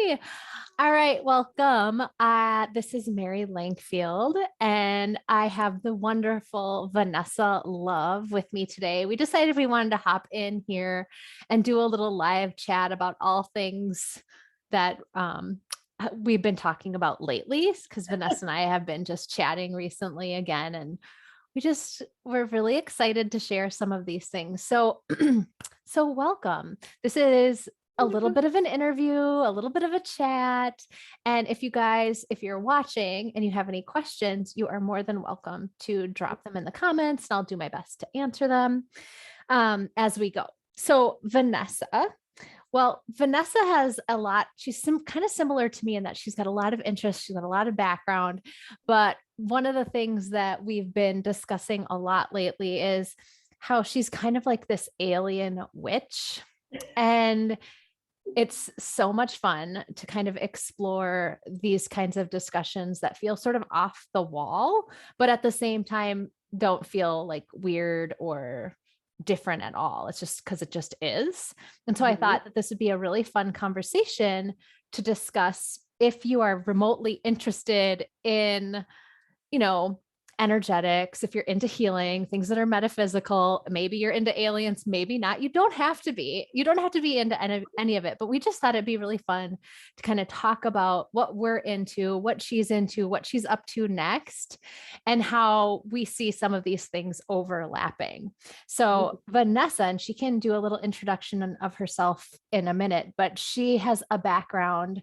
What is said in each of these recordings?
Yay. All right, welcome. This is Mary Langfield, and I have the wonderful Vanessa Love with me today. We decided we wanted to hop in here and do a little live chat about all things that we've been talking about lately, because Vanessa and I have been just chatting recently again, and we're really excited to share some of these things. So, so welcome. This is a little bit of an interview, a little bit of a chat. And if you're watching and you have any questions, you are more than welcome to drop them in the comments, and I'll do my best to answer them as we go. So Vanessa has a lot. She's kind of similar to me in that she's got a lot of interest. She's got a lot of background. But one of the things that we've been discussing a lot lately is how she's kind of like this alien witch. And it's so much fun to kind of explore these kinds of discussions that feel sort of off the wall, but at the same time, don't feel like weird or different at all. It's just because it just is. And so I thought that this would be a really fun conversation to discuss if you are remotely interested in, energetics, if you're into healing, things that are metaphysical, maybe you're into aliens, maybe not. You don't have to be into any of it, but we just thought it'd be really fun to kind of talk about what we're into, what she's up to next, and how we see some of these things overlapping. So Vanessa, and she can do a little introduction of herself in a minute, but she has a background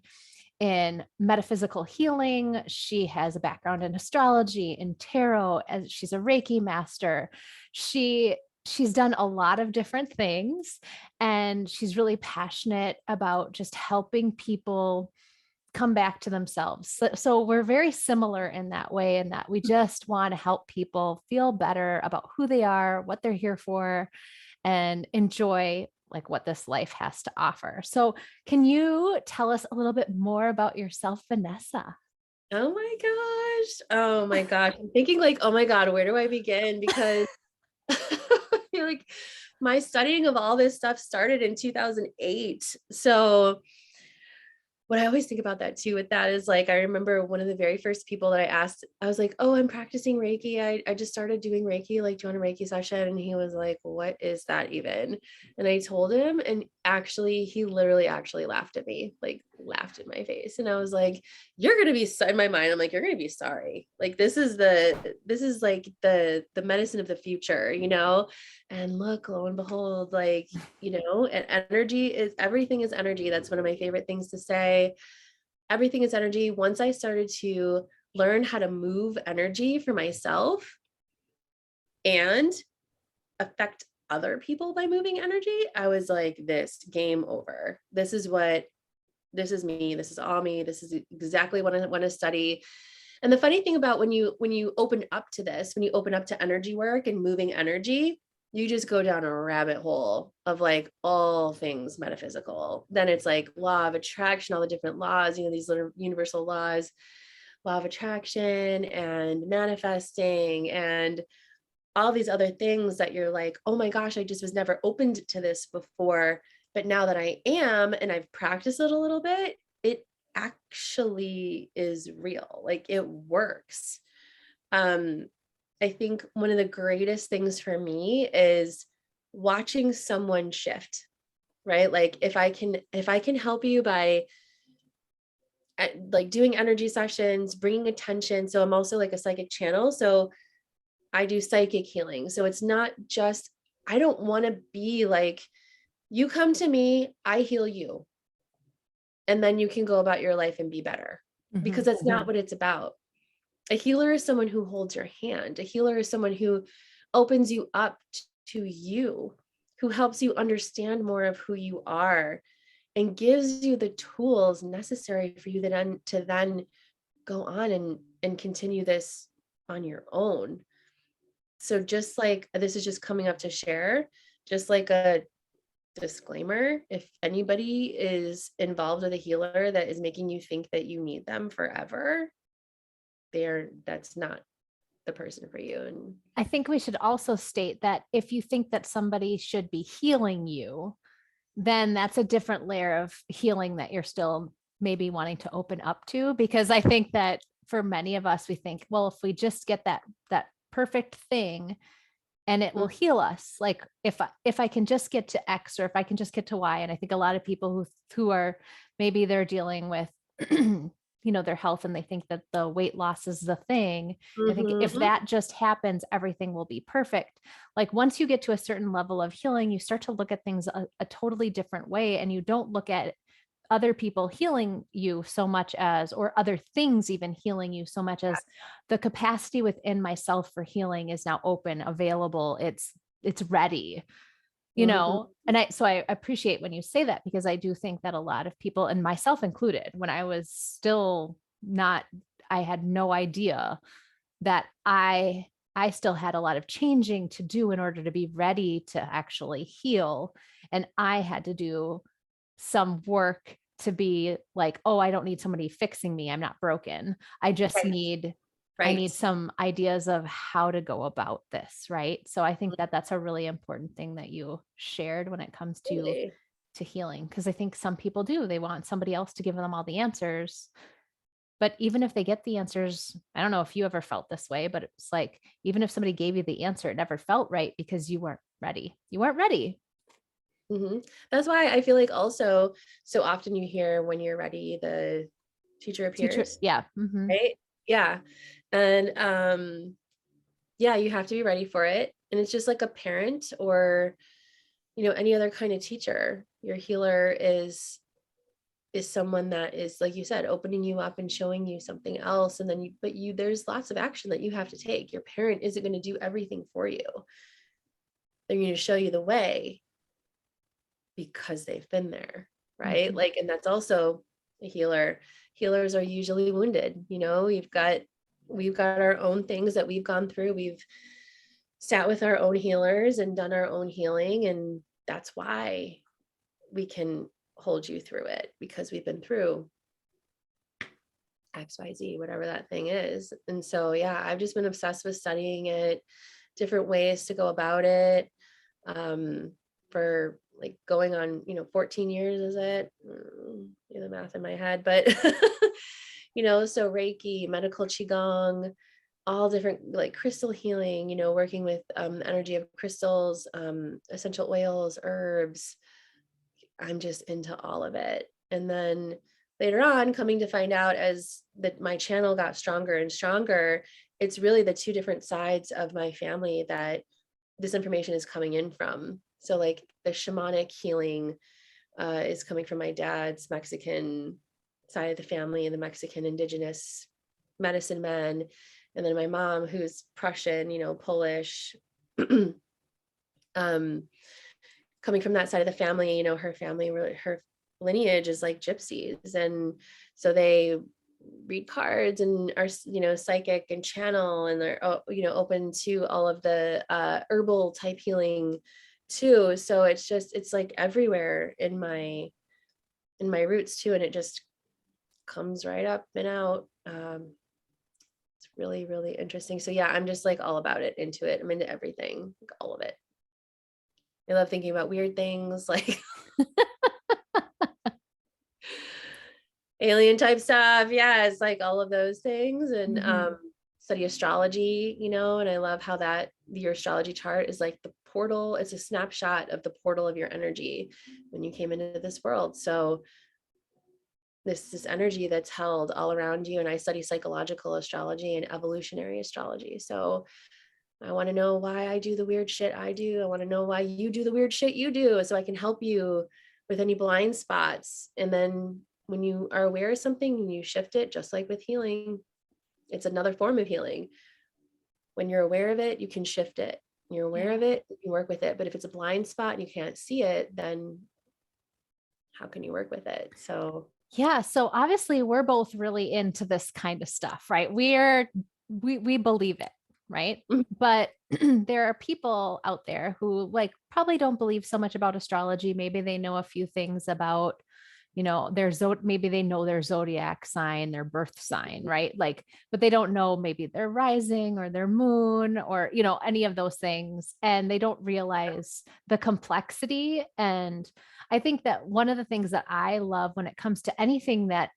in metaphysical healing. She has a background in astrology, in tarot, as she's a Reiki master. She's done a lot of different things, and she's really passionate about just helping people come back to themselves. So we're very similar in that way, in that we just want to help people feel better about who they are, what they're here for, and enjoy like what this life has to offer. So can you tell us a little bit more about yourself, Vanessa? Oh my gosh. Oh my gosh. I'm thinking like, oh my God, where do I begin? Because I feel like my studying of all this stuff started in 2008. So what I always think about that too with that is like, I remember one of the very first people that I asked, I was like, oh, I'm practicing Reiki. I just started doing Reiki, like, do you want a Reiki session? And he was like, what is that even? And I told him, and he literally actually laughed at me, like laughed in my face. And I was like, you're going to be, in my mind, I'm like, you're going to be sorry. Like, this is like the medicine of the future, And look, lo and behold, like, and everything is energy. That's one of my favorite things to say. Everything is energy. Once I started to learn how to move energy for myself and affect other people by moving energy, I was like, this game over. This is me. This is all me. This is exactly what I want to study. And the funny thing about when you open up to this, when you open up to energy work and moving energy, you just go down a rabbit hole of like all things metaphysical. Then it's like law of attraction, all the different laws, these little universal laws, law of attraction and manifesting and all these other things that you're like, oh my gosh, I just was never opened to this before. But now that I am, and I've practiced it a little bit, it actually is real. Like it works. I think one of the greatest things for me is watching someone shift, right? Like if I can help you by like doing energy sessions, bringing attention. So I'm also like a psychic channel. So I do psychic healing. So it's not just, I don't want to be like, you come to me, I heal you. And then you can go about your life and be better, because that's not what it's about. A healer is someone who holds your hand. A healer is someone who opens you up to you, who helps you understand more of who you are and gives you the tools necessary for you to then go on and continue this on your own. So just like, this is just coming up to share, just like a disclaimer, if anybody is involved with a healer that is making you think that you need them forever, that's not the person for you. And I think we should also state that if you think that somebody should be healing you, then that's a different layer of healing that you're still maybe wanting to open up to, because I think that for many of us, we think, well, if we just get that perfect thing and it will heal us. Like if I can just get to X, or if I can just get to Y. And I think a lot of people who are, maybe they're dealing with, their health, and they think that the weight loss is the thing. I think if Mm-hmm. that just happens, everything will be perfect. Like once you get to a certain level of healing, you start to look at things a totally different way. And you don't look at other people healing you so much as, or other things even healing you so much as, the capacity within myself for healing is now open, available. It's ready, Mm-hmm. and I appreciate when you say that, because I do think that a lot of people, and myself included, when I was still not, I had no idea that I still had a lot of changing to do in order to be ready to actually heal. And I had to do some work to be like, oh, I don't need somebody fixing me. I'm not broken. I just Right. need I Right. need some ideas of how to go about this, right? So I think that that's a really important thing that you shared when it comes Totally. to healing, because I think some people do. They want somebody else to give them all the answers. But even if they get the answers, I don't know if you ever felt this way, but it's like, even if somebody gave you the answer, it never felt right because you weren't ready. You weren't ready. Mm-hmm. That's why I feel like also so often you hear when you're ready, the teacher Teacher, appears, yeah. Hmm. right? Yeah. And yeah, you have to be ready for it. And it's just like a parent or, any other kind of teacher. Your healer is someone that is, like you said, opening you up and showing you something else. And then there's lots of action that you have to take. Your parent isn't going to do everything for you. They're going to show you the way because they've been there, right? Hmm. Like, and that's also a healer. Healers are usually wounded. We've got our own things that we've gone through. We've sat with our own healers and done our own healing, and that's why we can hold you through it, because we've been through XYZ, whatever that thing is. And so, yeah, I've just been obsessed with studying it, different ways to go about it. For like going on, 14 years, is it? Do the math in my head, but so Reiki, medical Qigong, all different, like crystal healing, working with the energy of crystals, essential oils, herbs. I'm just into all of it. And then later on, coming to find out as that my channel got stronger and stronger, it's really the two different sides of my family that this information is coming in from. So like the shamanic healing is coming from my dad's Mexican side of the family and the Mexican indigenous medicine men. And then my mom, who's Prussian, Polish, um, coming from that side of the family, her family, her lineage is like gypsies. And so they read cards and are, psychic and channel, and they're, open to all of the herbal type healing too. So it's like everywhere in my roots too. And it just comes right up and out. It's really, really interesting. So yeah, I'm just like all about it, into it. I'm into everything, like all of it. I love thinking about weird things like alien type stuff. Yeah, it's like all of those things. And Hmm. study astrology, and I love how that your astrology chart is like the portal. It's a snapshot of the portal of your energy when you came into this world. So this energy that's held all around you. And I study psychological astrology and evolutionary astrology. So I want to know why I do the weird shit I do. I want to know why you do the weird shit you do, so I can help you with any blind spots. And then when you are aware of something and you shift it, just like with healing, it's another form of healing. When you're aware of it, you can shift it. You're aware Yeah. of it, you can work with it. But if it's a blind spot and you can't see it, then how can you work with it? So Yeah. So obviously we're both really into this kind of stuff, right? We believe it, right? mhm, But there are people out there who like probably don't believe so much about astrology. Maybe they know a few things about, maybe they know their zodiac sign, their birth sign, right? Like, but they don't know maybe their rising or their moon or, any of those things. And they don't realize the complexity. And I think that one of the things that I love when it comes to anything that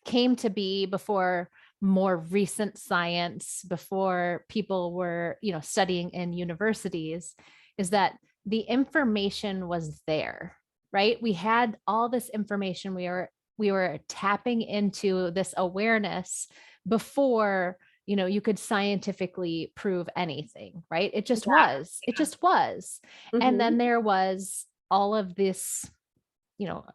came to be before more recent science, before people were, studying in universities, is that the information was there, right? We had all this information. We were tapping into this awareness before, you could scientifically prove anything, right? It just was. It just was. And then there was all of this,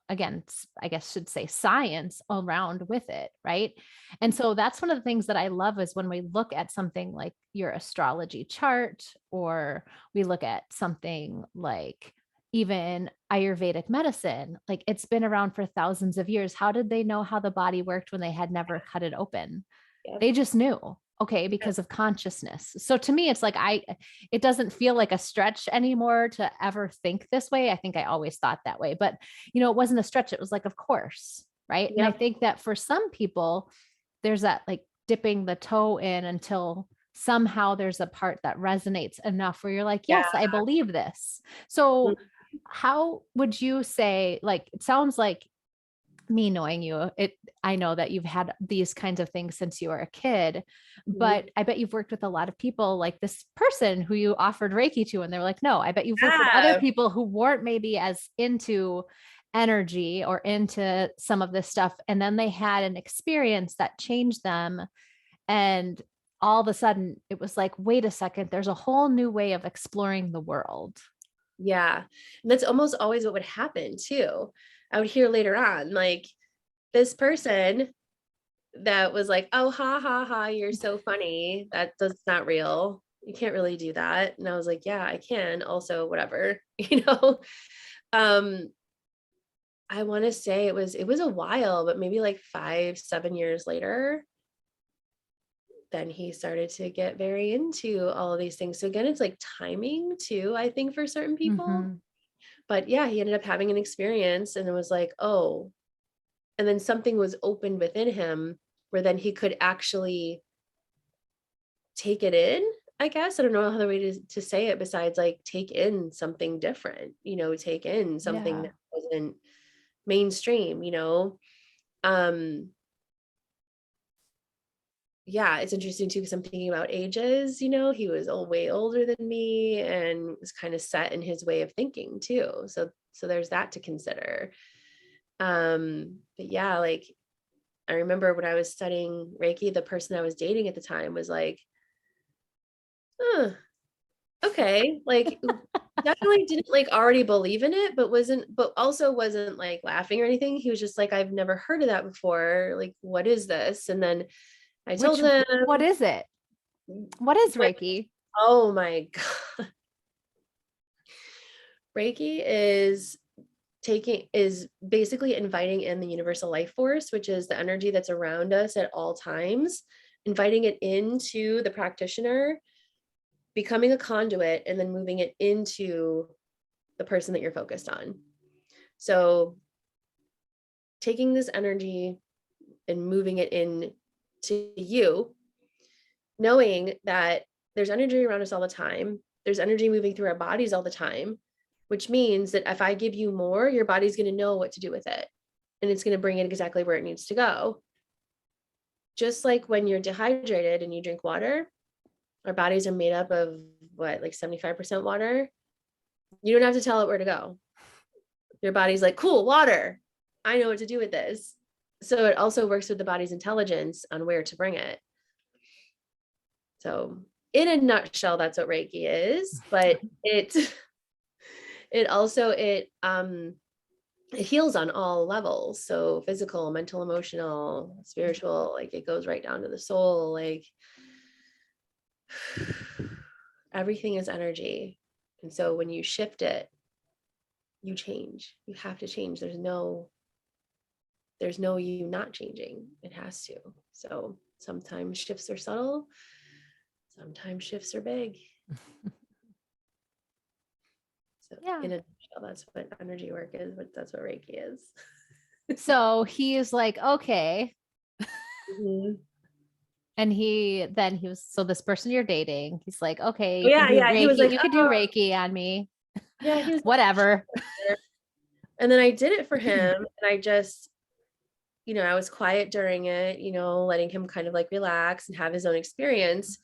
again, I guess should say science around with it, right? And so that's one of the things that I love is when we look at something like your astrology chart, or we look at something like even Ayurvedic medicine, like it's been around for thousands of years. How did they know how the body worked when they had never cut it open? Yep. They just knew. Okay, because of consciousness. So to me, it's like it doesn't feel like a stretch anymore to ever think this way. I think I always thought that way, but it wasn't a stretch. It was like, of course, right? Yep. And I think that for some people, there's that like dipping the toe in until somehow there's a part that resonates enough where you're like, yes, I believe this. So how would you say, like, it sounds like, me knowing you, I know that you've had these kinds of things since you were a kid, but I bet you've worked with a lot of people like this person who you offered Reiki to, and they're like, no. I bet you've worked with other people who weren't maybe as into energy or into some of this stuff. And then they had an experience that changed them. And all of a sudden it was like, wait a second, there's a whole new way of exploring the world. Yeah. And that's almost always what would happen too. I would hear later on, like this person that was like, oh, ha, ha, ha, you're so funny. That's not real. You can't really do that. And I was like, yeah, I can also, whatever, I want to say it was a while, but maybe like 5-7 years later, then he started to get very into all of these things. So again, it's like timing too, I think, for certain people. But yeah, he ended up having an experience and it was like, oh, and then something was opened within him where then he could actually take it in, I guess. I don't know other way to say it besides like take in something different, take in something that wasn't mainstream, yeah, it's interesting too, because I'm thinking about ages, he was way older than me and was kind of set in his way of thinking too. So there's that to consider. But yeah, like I remember when I was studying Reiki, the person I was dating at the time was like, okay, like definitely didn't like already believe in it, but also wasn't like laughing or anything. He was just like, I've never heard of that before. Like, what is this? And then I told him, what is it? What is Reiki? Oh my God. Reiki is basically inviting in the universal life force, which is the energy that's around us at all times, inviting it into the practitioner, becoming a conduit, and then moving it into the person that you're focused on. So taking this energy and moving it in to you, knowing that there's energy around us all the time. There's energy moving through our bodies all the time, which means that if I give you more, your body's going to know what to do with it. And it's going to bring it exactly where it needs to go. Just like when you're dehydrated and you drink water, our bodies are made up of like 75% water. You don't have to tell it where to go. Your body's like, cool, water. I know what to do with this. So it also works with the body's intelligence on where to bring it. So in a nutshell, that's what Reiki is, but it heals on all levels. So physical, mental, emotional, spiritual, like it goes right down to the soul. Like everything is energy. And so when you shift it, you change. You have to change. There's no you not changing. It has to. So sometimes shifts are subtle. Sometimes shifts are big. So Yeah. in a nutshell, that's what energy work is, but that's what Reiki is. So he is like, okay. And so this person you're dating, he's like, okay, you can do Reiki. He was like, you could do Reiki on me. Yeah, he was whatever. And then I did it for him, and I just, I was quiet during it, letting him kind of like relax and have his own experience.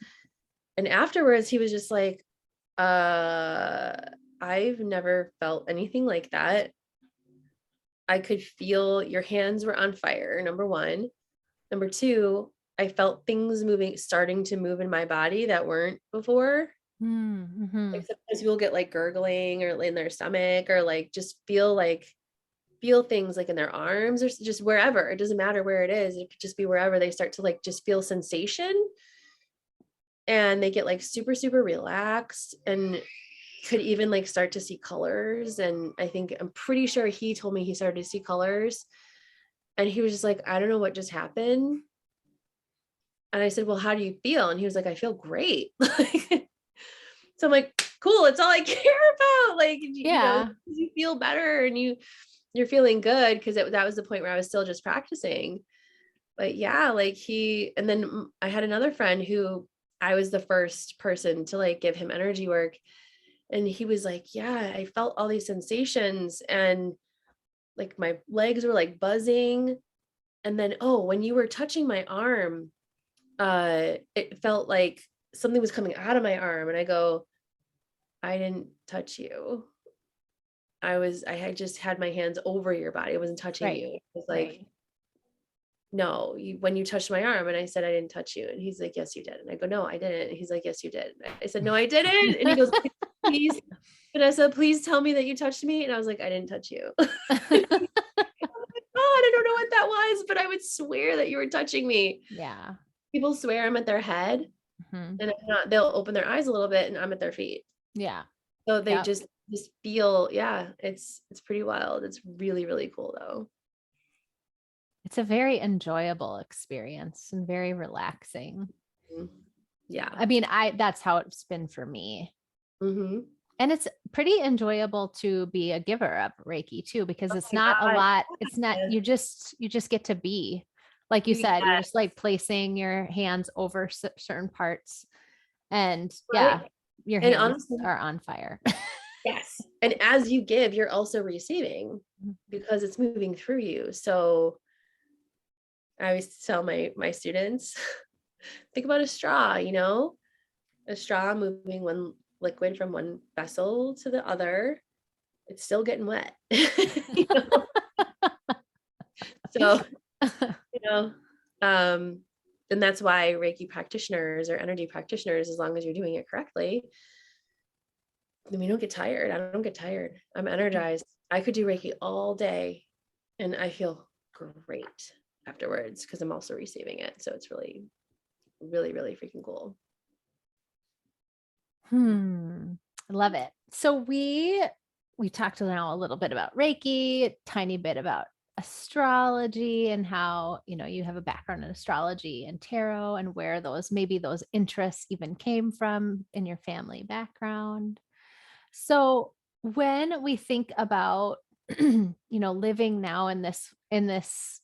And afterwards he was just like, uh, I've never felt anything like that. I could feel your hands were on fire, number one. Number two, I felt things starting to move in my body that weren't before. Mm-hmm. Like sometimes people get like gurgling or in their stomach, or like just feel things like in their arms, or just wherever. It doesn't matter where it is. It could just be wherever they start to like just feel sensation, and they get like super, super relaxed, and could even like start to see colors. And I'm pretty sure he told me he started to see colors, and he was just like, I don't know what just happened. And I said, well, how do you feel? And he was like, I feel great. So I'm like, cool. It's all I care about. Like, Yeah. you feel better, and you're feeling good. Cause that was the point where I was still just practicing. But yeah, like and then I had another friend who I was the first person to like give him energy work. And he was like, yeah, I felt all these sensations, and like my legs were like buzzing. And then, oh, when you were touching my arm, it felt like something was coming out of my arm. And I go, I didn't touch you. I had just had my hands over your body. I wasn't touching Right. you. It was like, Right. no, when you touched my arm. And I said, I didn't touch you. And he's like, yes, you did. And I go, no, I didn't. And he's like, yes, you did. And I said, no, I didn't. And he goes, please, Vanessa, please tell me that you touched me. And I was like, I didn't touch you. God, I don't know what that was, but I would swear that you were touching me. Yeah. People swear I'm at their head, Mm-hmm. and I'm not, they'll open their eyes a little bit and I'm at their feet. Yeah. So they Yep. just feel, yeah, it's pretty wild. It's really, really cool though. It's a very enjoyable experience and very relaxing. Yeah. I mean, that's how it's been for me. Mm-hmm. And it's pretty enjoyable to be a giver of Reiki too, because Oh it's my not a God. lot. It's not, you just get to be, like you said, you're Yeah, just like placing your hands over certain parts, and yeah, right. your And hands honestly, are on fire. yes. And as you give, you're also receiving, because it's moving through you. So I always tell my students, think about a straw, a straw moving one liquid from one vessel to the other. It's still getting wet. You know? So, you know, and that's why Reiki practitioners or energy practitioners, as long as you're doing it correctly, then we don't get tired. I don't get tired. I'm energized. I could do Reiki all day and I feel great afterwards because I'm also receiving it. So it's really, really, really freaking cool. I love it. So we talked now a little bit about Reiki, a tiny bit about astrology, and how, you have a background in astrology and tarot, and where those interests even came from in your family background. So when we think about living now in this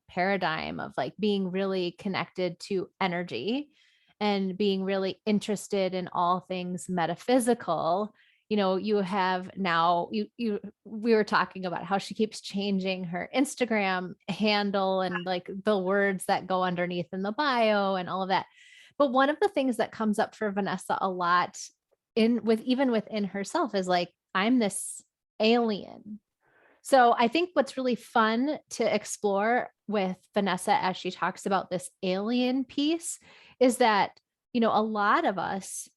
paradigm of like being really connected to energy and being really interested in all things metaphysical, you have now, we were talking about how she keeps changing her Instagram handle and like the words that go underneath in the bio and all of that. But one of the things that comes up for Vanessa a lot even within herself is like, I'm this alien. So I think what's really fun to explore with Vanessa as she talks about this alien piece is that, a lot of us,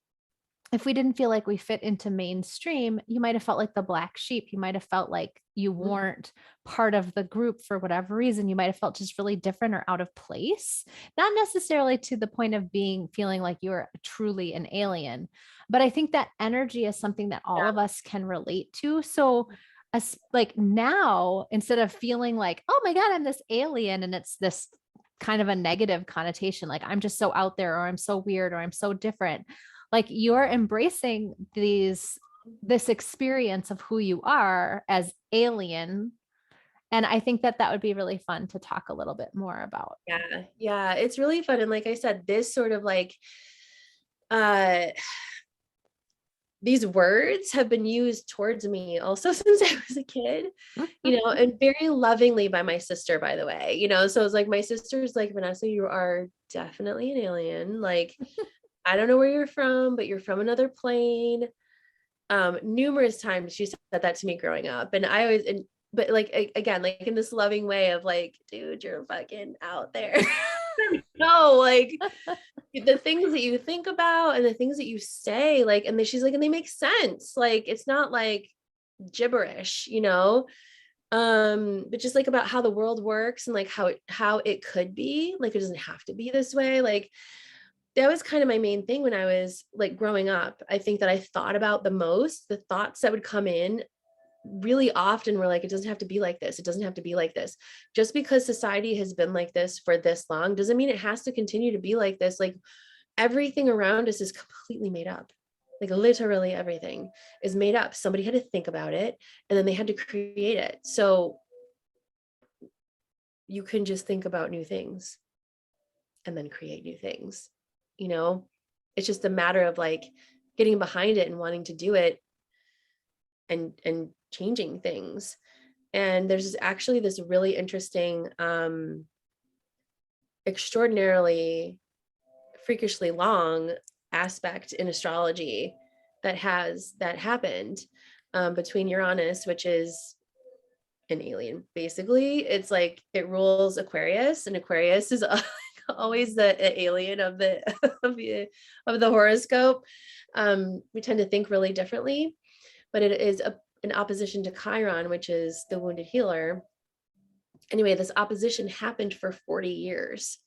if we didn't feel like we fit into mainstream, you might have felt like the black sheep. You might have felt like you weren't part of the group for whatever reason. You might have felt just really different or out of place, not necessarily to the point of feeling like you're truly an alien. But I think that energy is something that all of us can relate to. So like now, instead of feeling like, oh my God, I'm this alien, and it's this kind of a negative connotation, like I'm just so out there, or I'm so weird, or I'm so different, like you're embracing this experience of who you are as alien. And I think that would be really fun to talk a little bit more about. Yeah. Yeah. It's really fun. And like I said, this sort of like, uh, these words have been used towards me also since I was a kid, and very lovingly by my sister, by the way, so it's like, my sister's like, Vanessa, you are definitely an alien. Like, I don't know where you're from, but you're from another plane. Numerous times she said that to me growing up. And I always, but like, again, like in this loving way of like, dude, you're fucking out there. No, like the things that you think about and the things that you say, like, and then she's like, and they make sense. Like, it's not like gibberish, but just like about how the world works and like how it could be, like, it doesn't have to be this way. Like, that was kind of my main thing when I was like growing up. I think that I thought about the most, the thoughts that would come in really often were like, it doesn't have to be like this. It doesn't have to be like this. Just because society has been like this for this long doesn't mean it has to continue to be like this. Like, everything around us is completely made up. Like, literally everything is made up. Somebody had to think about it and then they had to create it. So you can just think about new things and then create new things. It's just a matter of like getting behind it and wanting to do it and changing things. And there's actually this really interesting, extraordinarily freakishly long aspect in astrology that happened between Uranus, which is an alien, basically. It's like it rules Aquarius, and Aquarius is always the alien of the of the horoscope. We tend to think really differently, but it is an opposition to Chiron, which is the wounded healer. Anyway, this opposition happened for 40 years.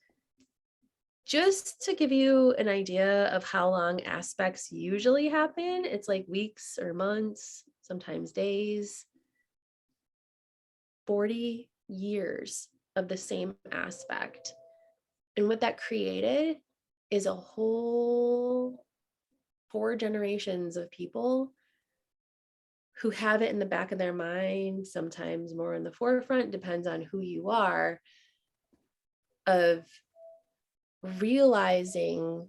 Just to give you an idea of how long aspects usually happen, it's like weeks or months, sometimes days. 40 years of the same aspect. And what that created is a whole 4 generations of people who have it in the back of their mind, sometimes more in the forefront, depends on who you are, of realizing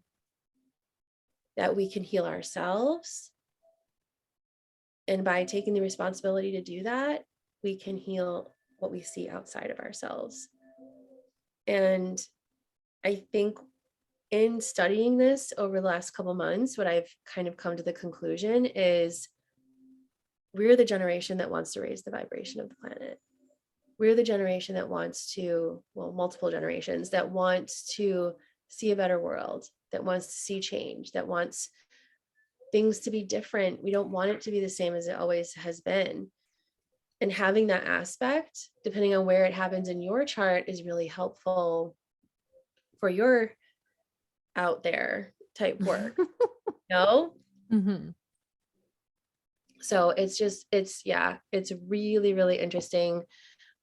that we can heal ourselves. And by taking the responsibility to do that, we can heal what we see outside of ourselves. And I think in studying this over the last couple months, what I've kind of come to the conclusion is we're the generation that wants to raise the vibration of the planet. We're the generation that wants to, multiple generations that wants to see a better world, that wants to see change, that wants things to be different. We don't want it to be the same as it always has been. And having that aspect, depending on where it happens in your chart, is really helpful for your out there type work. Mm-hmm. So it's really, really interesting.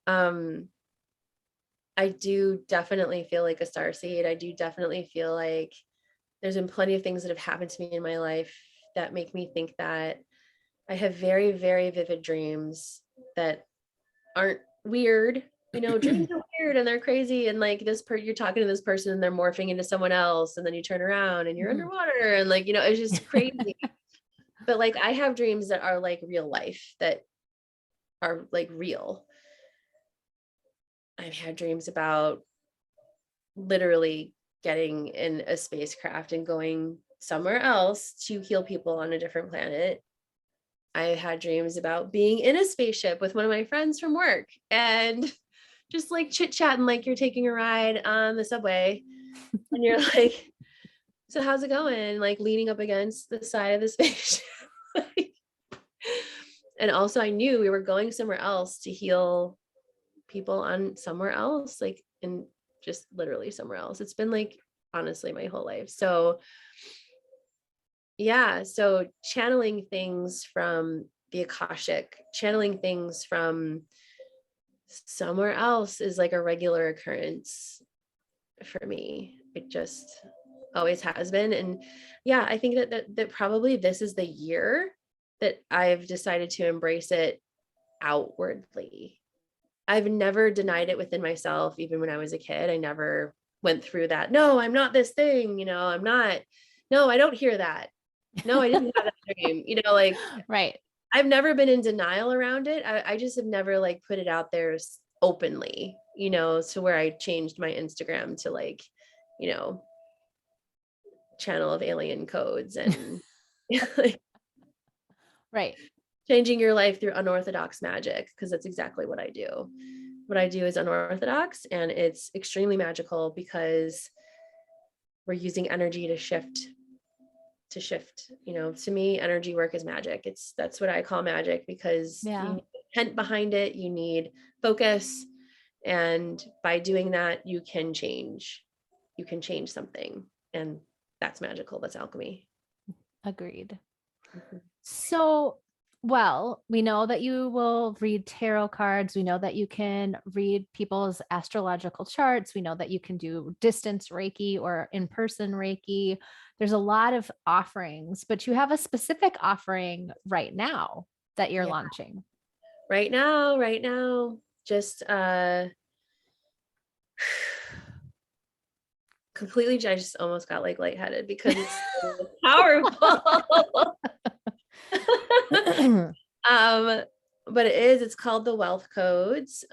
I do definitely feel like a starseed. I do definitely feel like there's been plenty of things that have happened to me in my life that make me think that. I have very, very vivid dreams that aren't weird. Dreams are weird and they're crazy. And like you're talking to this person and they're morphing into someone else. And then you turn around and you're underwater. And like, it's just crazy. But like, I have dreams that are like real life, that are like real. I've had dreams about literally getting in a spacecraft and going somewhere else to heal people on a different planet. I had dreams about being in a spaceship with one of my friends from work and just like chit chatting, like you're taking a ride on the subway and you're like, so how's it going? Like leaning up against the side of the spaceship. And also I knew we were going somewhere else to heal people on somewhere else, like, and just literally somewhere else. It's been like, honestly, my whole life. So yeah, so channeling things from the Akashic, channeling things from somewhere else is like a regular occurrence for me. It just always has been. And yeah, I think that probably this is the year that I've decided to embrace it outwardly. I've never denied it within myself. Even when I was a kid, I never went through that. No, I'm not this thing, I'm not. No, I don't hear that. No, I didn't have that extreme, like Right. I've never been in denial around it. I just have never like put it out there openly, to where I changed my Instagram to like, channel of alien codes and like Right. changing your life through unorthodox magic, because that's exactly what I do. What I do is unorthodox, and it's extremely magical because we're using energy to shift. To me, energy work is magic. That's what I call magic, because you Yeah. need intent behind it, you need focus, and by doing that you can change something, and that's magical. That's alchemy. Agreed. Mhm. So, well, we know that you will read tarot cards. We know that you can read people's astrological charts. We know that you can do distance Reiki or in-person Reiki. There's a lot of offerings, but you have a specific offering right now that you're Yeah, launching. right now, just completely, I just almost got like lightheaded because it's so powerful. um but it's called the Wealth Codes,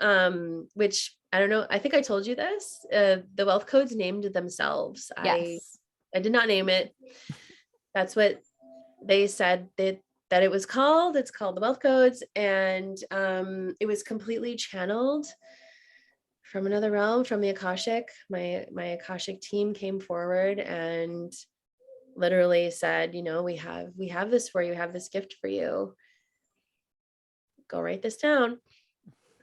which I don't know, I think I told you this. The Wealth Codes named themselves. Yes. I did not name it. That's what they said that it was called. It's called the Wealth Codes, and it was completely channeled from another realm, from the Akashic. My Akashic team came forward and literally said, we have this for you, we have this gift for you. Go write this down.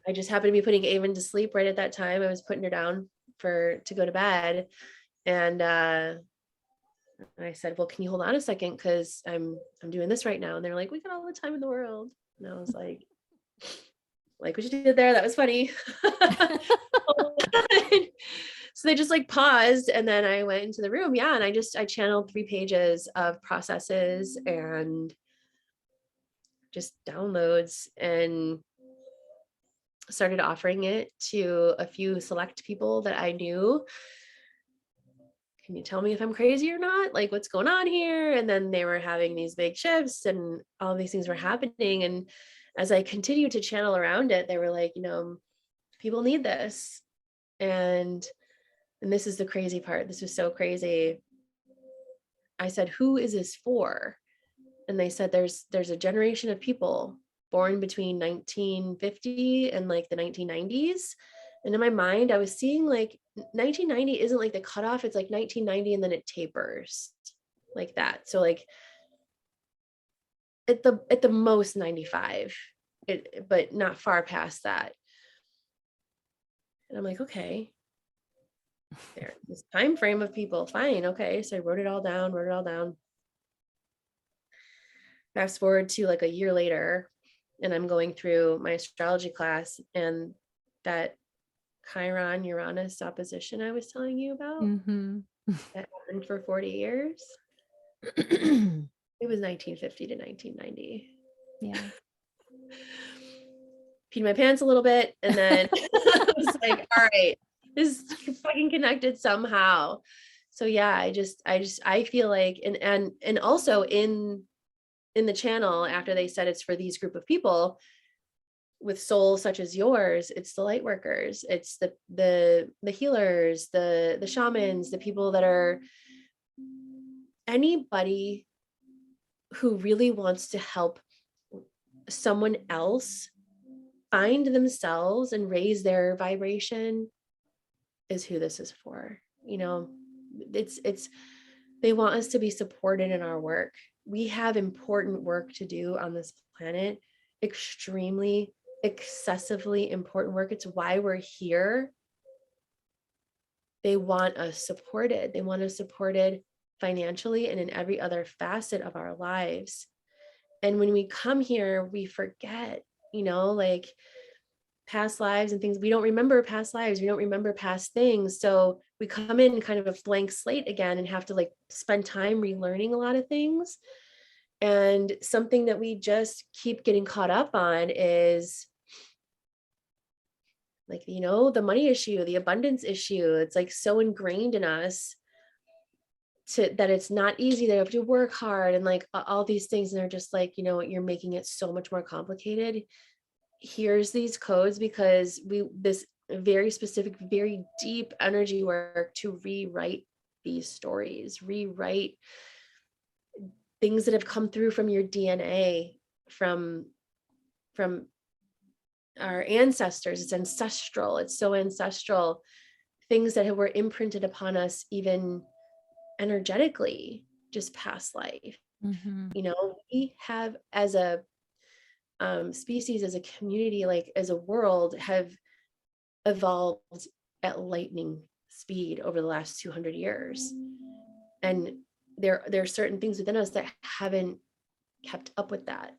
I just happened to be putting Avon to sleep right at that time. I was putting her down to go to bed. And I said, well, can you hold on a second? Because I'm doing this right now. And they're like, we got all the time in the world. And I was like what you did there, that was funny. So they just like paused, and then I went into the room. Yeah. And I channeled 3 pages of processes and just downloads, and started offering it to a few select people that I knew. Can you tell me if I'm crazy or not? Like, what's going on here? And then they were having these big shifts, and all these things were happening. And as I continued to channel around it, they were like, people need this. And this is the crazy part. This was so crazy. I said, who is this for? And they said, there's a generation of people born between 1950 and like the 1990s. And in my mind, I was seeing like 1990 isn't like the cutoff. It's like 1990 and then it tapers like that. So like at the most 95, but not far past that. And I'm like, okay, there, this time frame of people, fine, okay. So I wrote it all down. Fast forward to like a year later, and I'm going through my astrology class, and that Chiron Uranus opposition I was telling you about, Mm-hmm. that happened for 40 years. It was 1950 to 1990. Yeah. Peed my pants a little bit, and then I was like, all right, this is fucking connected somehow. So yeah, I feel like, and also in the channel, after they said it's for these group of people with souls such as yours, it's the light workers, it's the healers, the shamans, the people that are anybody who really wants to help someone else find themselves and raise their vibration is who this is for. It's they want us to be supported in our work. We have important work to do on this planet, extremely, excessively important work. It's why we're here. They want us supported. They want us supported financially and in every other facet of our lives. And when we come here, we forget, like past lives and things. We don't remember past lives. We don't remember past things. So we come in kind of a blank slate again and have to like spend time relearning a lot of things. And something that we just keep getting caught up on is like, the money issue, the abundance issue. It's like so ingrained in us. that it's not easy, that you have to work hard and like all these things. And they're just like, you know what, you're making it so much more complicated. Here's these codes because this very specific, very deep energy work to rewrite these stories, rewrite things that have come through from your DNA, from our ancestors. It's ancestral. It's so ancestral. Things that were imprinted upon us, even energetically, just past life. Mm-hmm. You know, we have, as a species, as a community, like as a world, have evolved at lightning speed over the last 200 years. And there are certain things within us that haven't kept up with that.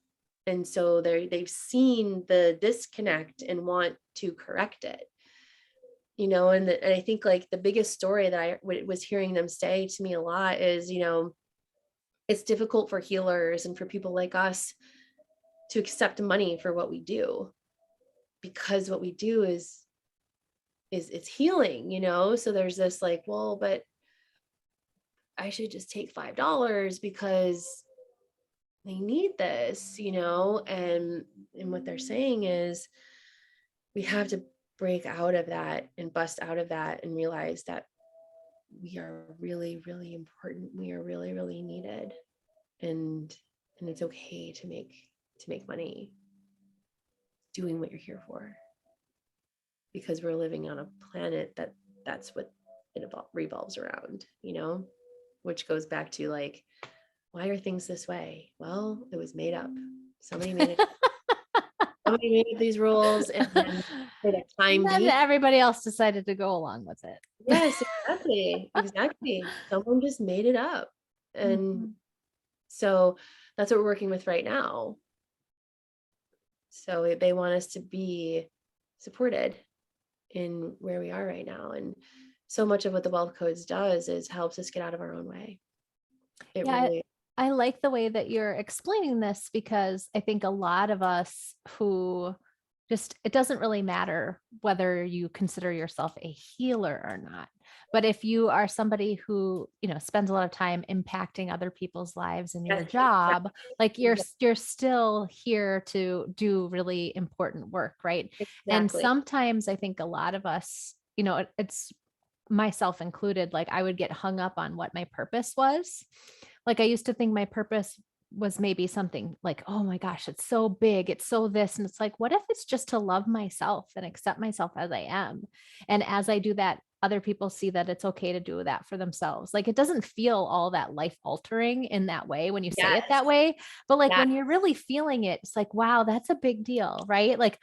And so they've seen the disconnect and want to correct it. You know, and I think like the biggest story that I was hearing them say to me a lot is, you know, it's difficult for healers and for people like us to accept money for what we do, because what we do is it's healing, you know? So there's this like, well, but I should just take $5 because they need this, you know? And what they're saying is we have to break out of that and bust out of that and realize that we are really, really important. We are really, really needed. And it's okay to make money doing what you're here for, because we're living on a planet that's what it revolves around, you know, which goes back to like, why are things this way? Well, it was made up. Somebody made it. Somebody made up these rules, and then for the time And then being, everybody else decided to go along with it. yes, exactly. Someone just made it up. And Mm-hmm. so that's what we're working with right now. So they want us to be supported in where we are right now. And so much of what the wealth codes does is helps us get out of our own way. It Yeah, really, I like the way that you're explaining this, because I think a lot of us who just, it doesn't really matter whether you consider yourself a healer or not. But if you are somebody who, you know, spends a lot of time impacting other people's lives in your yes, job, like you're still here to do really important work, right? And exactly. sometimes I think a lot of us, you know, it's myself included, like I would get hung up on what my purpose was. Like I used to think my purpose was maybe something like, oh my gosh, it's so big, it's so this. And it's like, what if it's just to love myself and accept myself as I am? And as I do that, other people see that it's okay to do that for themselves. Like it doesn't feel all that life altering in that way when you say it Yes. that way. But like Yeah. when you're really feeling it, it's like, wow, that's a big deal, right? Like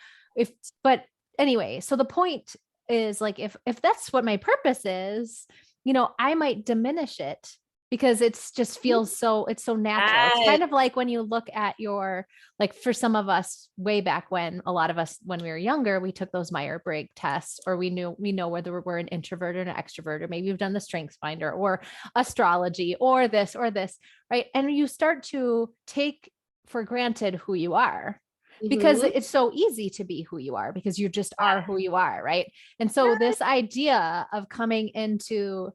but anyway, so the point is like, if that's what my purpose is, you know, I might diminish it because it's just feels so, it's so natural. It's Yes. kind of like when you look at your, like for some of us way back when, a lot of us, when we were younger, we took those Myers-Briggs tests, or we know whether we're an introvert or an extrovert, or maybe we've done the strengths finder or astrology or this, right? And you start to take for granted who you are, because Mhm. it's so easy to be who you are because you just are who you are, right? And so Yes. this idea of coming into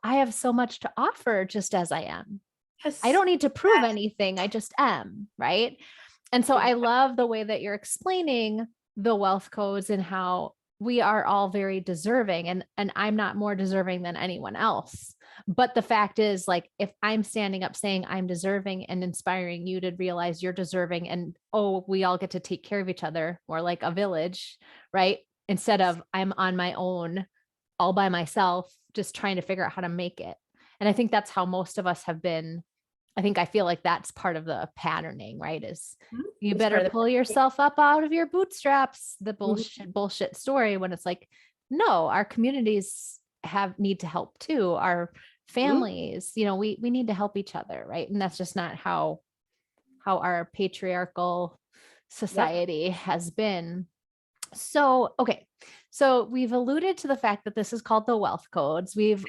I have so much to offer just as I am. I Yes. don't need to prove anything. I just am, right? And so I Exactly. love the way that you're explaining the wealth codes and how we are all very deserving, and I'm not more deserving than anyone else. But the fact is, like, if I'm standing up saying I'm deserving and inspiring you to realize you're deserving, and oh, we all get to take care of each other more like a village, right? Instead of I'm on my own all by myself, just trying to figure out how to make it. And I think that's how most of us have been. I feel like that's part of the patterning, right? Is Mhm. you It's better part of pull the yourself up out of your bootstraps, the Mhm. bullshit story, when it's like, no, our communities need to help too. Our Mhm. families, you know, we need to help each other, right? And that's just not how our patriarchal Yep. society has been. So, okay. So we've alluded to the fact that this is called the wealth codes. You've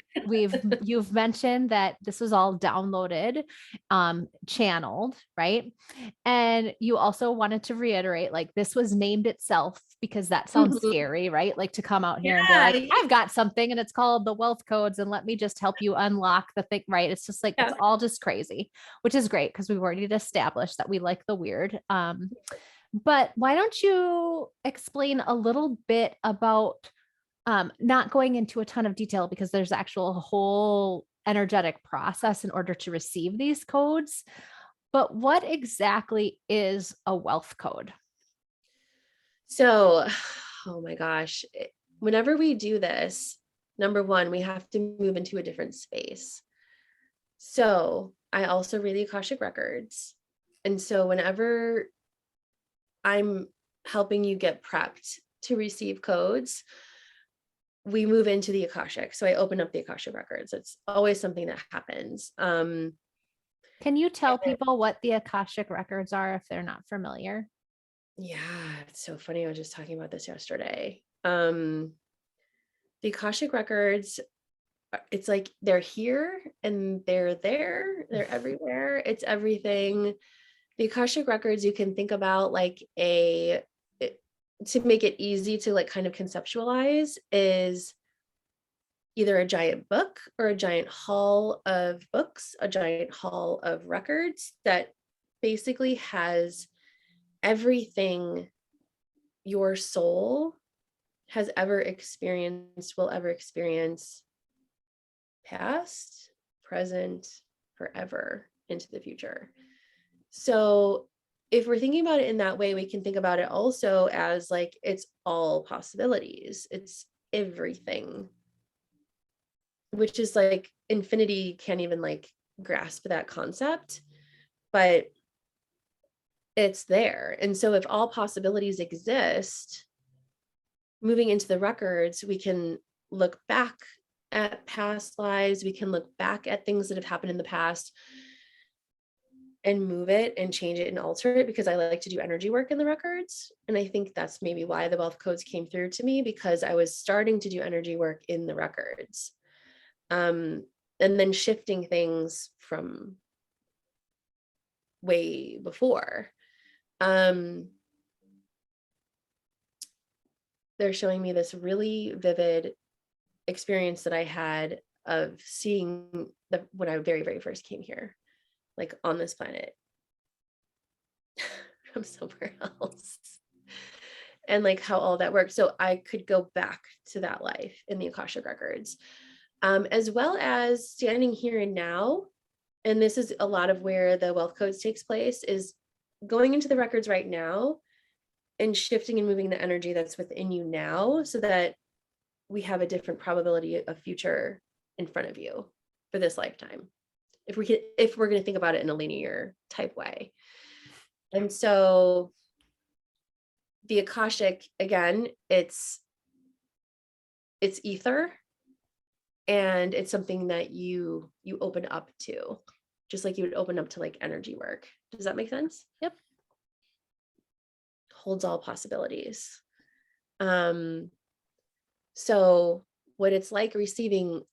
mentioned that this was all downloaded, channeled, right? And you also wanted to reiterate, like, this was named itself because that sounds Mhm. scary, right? Like to come out here and be like, Yeah, I've got something and it's called the wealth codes and let me just help you unlock the thing, right? It's just like, it's yeah. all just crazy, which is great because we've already established that we like the weird. But why don't you explain a little bit about, not going into a ton of detail because there's actual whole energetic process in order to receive these codes, but what exactly is a wealth code? So, oh my gosh, whenever we do this, number one, we have to move into a different space. So I also read the Akashic records. And so whenever I'm helping you get prepped to receive codes, we move into the Akashic. So I open up the Akashic records. It's always something that happens. Can you tell people what the Akashic records are if they're not familiar? Yeah, it's so funny. I was just talking about this yesterday. The Akashic records, it's like they're here and they're there, they're everywhere. It's everything. The Akashic records, you can think about like to make it easy to like kind of conceptualize, is either a giant book or a giant hall of books, a giant hall of records that basically has everything your soul has ever experienced, will ever experience, past, present, forever, into the future. So if we're thinking about it in that way, we can think about it also as like it's all possibilities, it's everything, which is like infinity can't even like grasp that concept, but it's there. And so if all possibilities exist, moving into the records, we can look back at past lives, we can look back at things that have happened in the past and move it and change it and alter it, because I like to do energy work in the records. And I think that's maybe why the wealth codes came through to me, because I was starting to do energy work in the records. And then shifting things from way before. They're showing me this really vivid experience that I had of seeing when I very, very first came here, like on this planet from somewhere else, and like how all that worked. So I could go back to that life in the Akashic records, as well as standing here and now. And this is a lot of where the wealth codes takes place, is going into the records right now and shifting and moving the energy that's within you now, so that we have a different probability of future in front of you for this lifetime, if we're going to think about it in a linear type way. And so the Akashic, again, it's ether, and it's something that you open up to, just like you would open up to like energy work. Does that make sense? Yep. Holds all possibilities. So what it's like receiving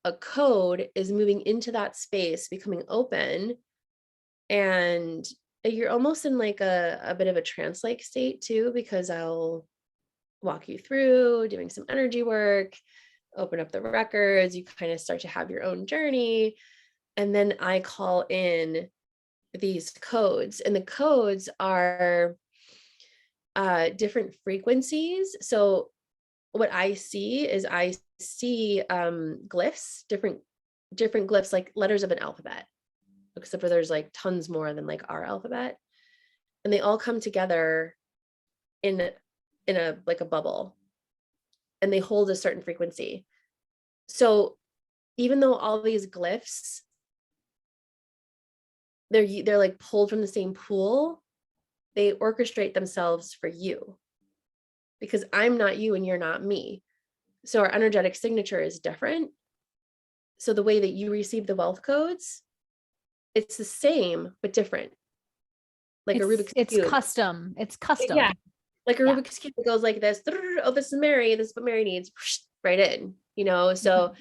a code is moving into that space, becoming open, and you're almost in like a bit of a trance-like state too, because I'll walk you through doing some energy work, open up the records, you kind of start to have your own journey, and then I call in these codes, and the codes are different frequencies. So what I see is glyphs, different glyphs, like letters of an alphabet, except for there's like tons more than like our alphabet, and they all come together in a like a bubble, and they hold a certain frequency. So even though all these glyphs, they're like pulled from the same pool, they orchestrate themselves for you, because I'm not you and you're not me. So our energetic signature is different. So the way that you receive the wealth codes, it's the same but different, like a Rubik's It's cube. custom. It's Yeah, custom. Like a Yeah. Rubik's Cube goes like this. Oh, this is Mary. This is what Mary needs. Right in, So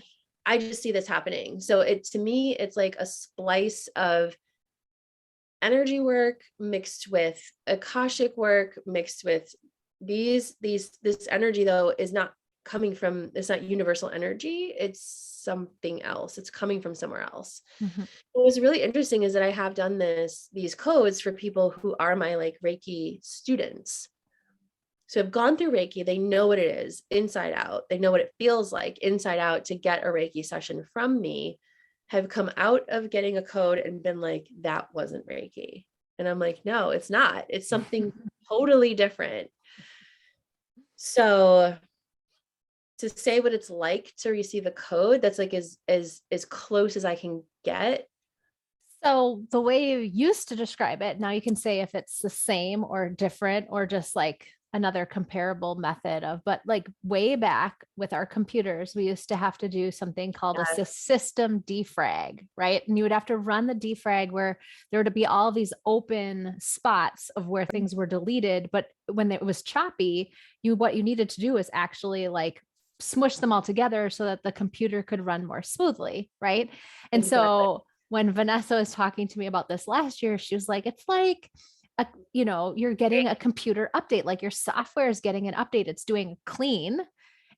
I just see this happening. So to me, it's like a splice of energy work mixed with Akashic work, mixed with this energy though is not coming from, it's not universal energy. It's something else. It's coming from somewhere else. Mhm. What was really interesting is that I have done these codes for people who are my like Reiki students. So I've gone through Reiki. They know what it is inside out. They know what it feels like inside out to get a Reiki session from me, have come out of getting a code and been like, that wasn't Reiki. And I'm like, no, it's not. It's something totally different. So to say what it's like to receive a code, that's like as close as I can get. So the way you used to describe it, now you can say if it's the same or different or just like another comparable method of, but like way back with our computers, we used to have to do something called a system defrag, right? And you would have to run the defrag where there would be all these open spots of where things were deleted. But when it was choppy, what you needed to do is actually like smush them all together so that the computer could run more smoothly, right? And Exactly. so when Vanessa was talking to me about this last year, she was like, it's like, you're getting a computer update, like your software is getting an update. It's doing clean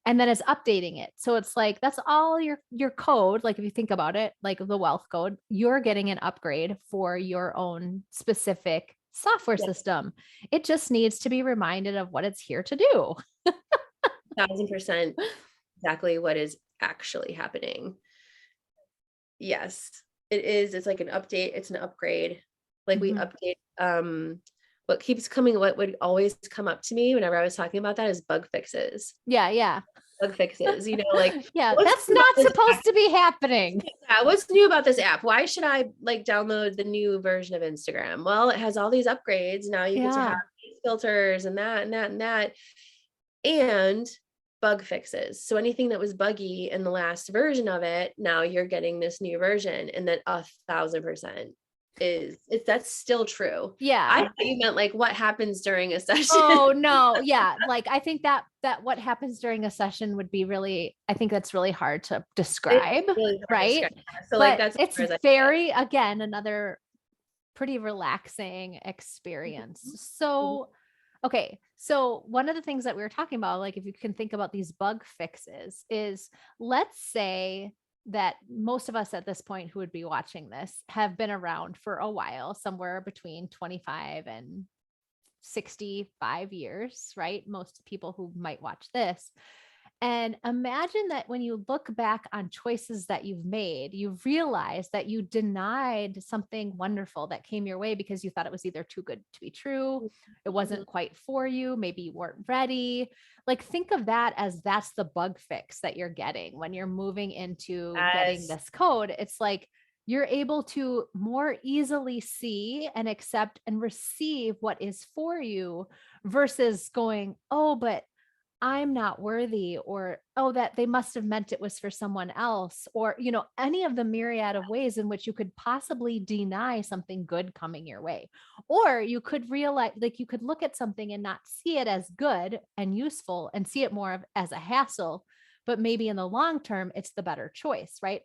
and then it's updating it. So it's like, that's all your code. Like if you think about it, like the wealth code, you're getting an upgrade for your own specific software system. It just needs to be reminded of what it's here to do. 1000% exactly what is actually happening. Yes, it is. It's like an update. It's an upgrade. Like we update, what would always come up to me whenever I was talking about that is bug fixes. Yeah. Bug fixes, like, yeah, what's that's new about not this supposed app? to be happening. Yeah, what's new about this app? Why should I like download the new version of Instagram? Well, it has all these upgrades. Now you get to have these filters and that and that and that. And bug fixes. So anything that was buggy in the last version of it, now you're getting this new version. And then 1,000% that's still true. Yeah. I thought you meant like what happens during a session. Oh no. Yeah. Like I think that what happens during a session would be really, I think that's really hard to describe. Really hard to right. describe. So but like that's it's very, again, another pretty relaxing experience. So, okay. So one of the things that we were talking about, like if you can think about these bug fixes is, let's say that most of us at this point who would be watching this have been around for a while, somewhere between 25 and 65 years, right? Most people who might watch this. And imagine that when you look back on choices that you've made, you realize that you denied something wonderful that came your way because you thought it was either too good to be true, it wasn't quite for you, maybe you weren't ready. Like think of that as that's the bug fix that you're getting when you're moving into getting this code. It's like you're able to more easily see and accept and receive what is for you versus going, oh, but I'm not worthy, or, oh, that they must have meant it was for someone else, or, any of the myriad of ways in which you could possibly deny something good coming your way. Or you could realize, like, you could look at something and not see it as good and useful and see it more as a hassle, but maybe in the long term, it's the better choice. Right.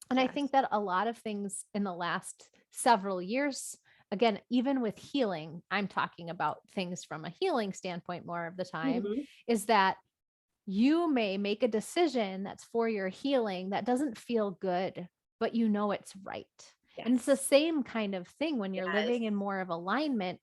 And I think that a lot of things in the last several years, again, even with healing, I'm talking about things from a healing standpoint more of the time, is that you may make a decision that's for your healing that doesn't feel good, but it's right. And it's the same kind of thing when you're living in more of alignment.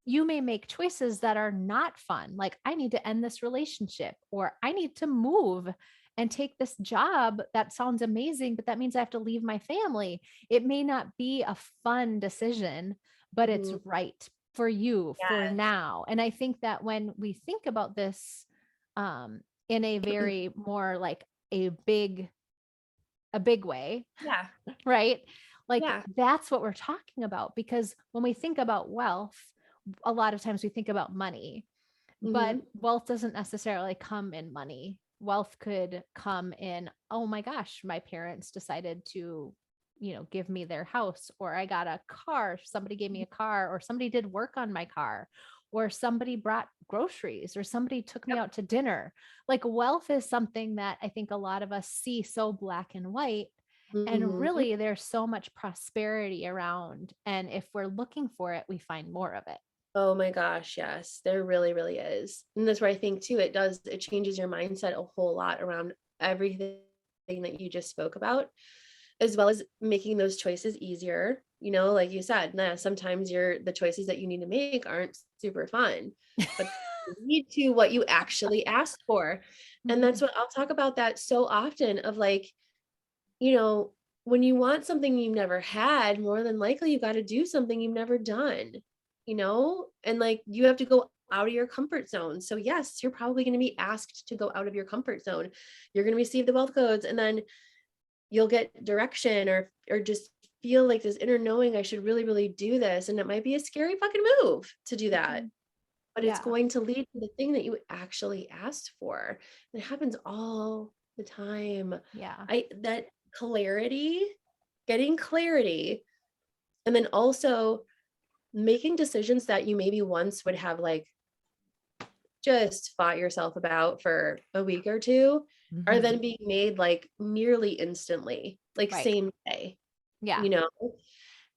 You may make choices that are not fun. Like, I need to end this relationship, or I need to move and take this job that sounds amazing, but that means I have to leave my family. It may not be a fun decision, but it's right for you for now. And I think that when we think about this in a very more like a big way, right? Like that's what we're talking about, because when we think about wealth, a lot of times we think about money, but wealth doesn't necessarily come in money. Wealth could come in, oh my gosh, my parents decided to, give me their house, or I got a car, somebody gave me a car, or somebody did work on my car, or somebody brought groceries, or somebody took me Yep. out to dinner. Like wealth is something that I think a lot of us see so black and white. And Mhm. really, there's so much prosperity around. And if we're looking for it, we find more of it. Oh my gosh, yes, there really, really is. And that's where I think too, it changes your mindset a whole lot around everything that you just spoke about, as well as making those choices easier. Like you said, nah, sometimes the choices that you need to make aren't super fun, but lead to what you actually asked for. And that's Mhm. what I'll talk about that so often of like, you know, when you want something you've never had, more than likely you got to do something you've never done, and like you have to go out of your comfort zone. So, yes, you're probably going to be asked to go out of your comfort zone. You're going to receive the wealth codes, and then you'll get direction or just feel like this inner knowing I should really, really do this. And it might be a scary fucking move to do that, Mhm. but it's Yeah. going to lead to the thing that you actually asked for. It happens all the time. Yeah. That clarity, getting clarity, and then also making decisions that you maybe once would have like just fought yourself about for a week or two are Mhm. then being made like nearly instantly, like Right. same day, Yeah. you know?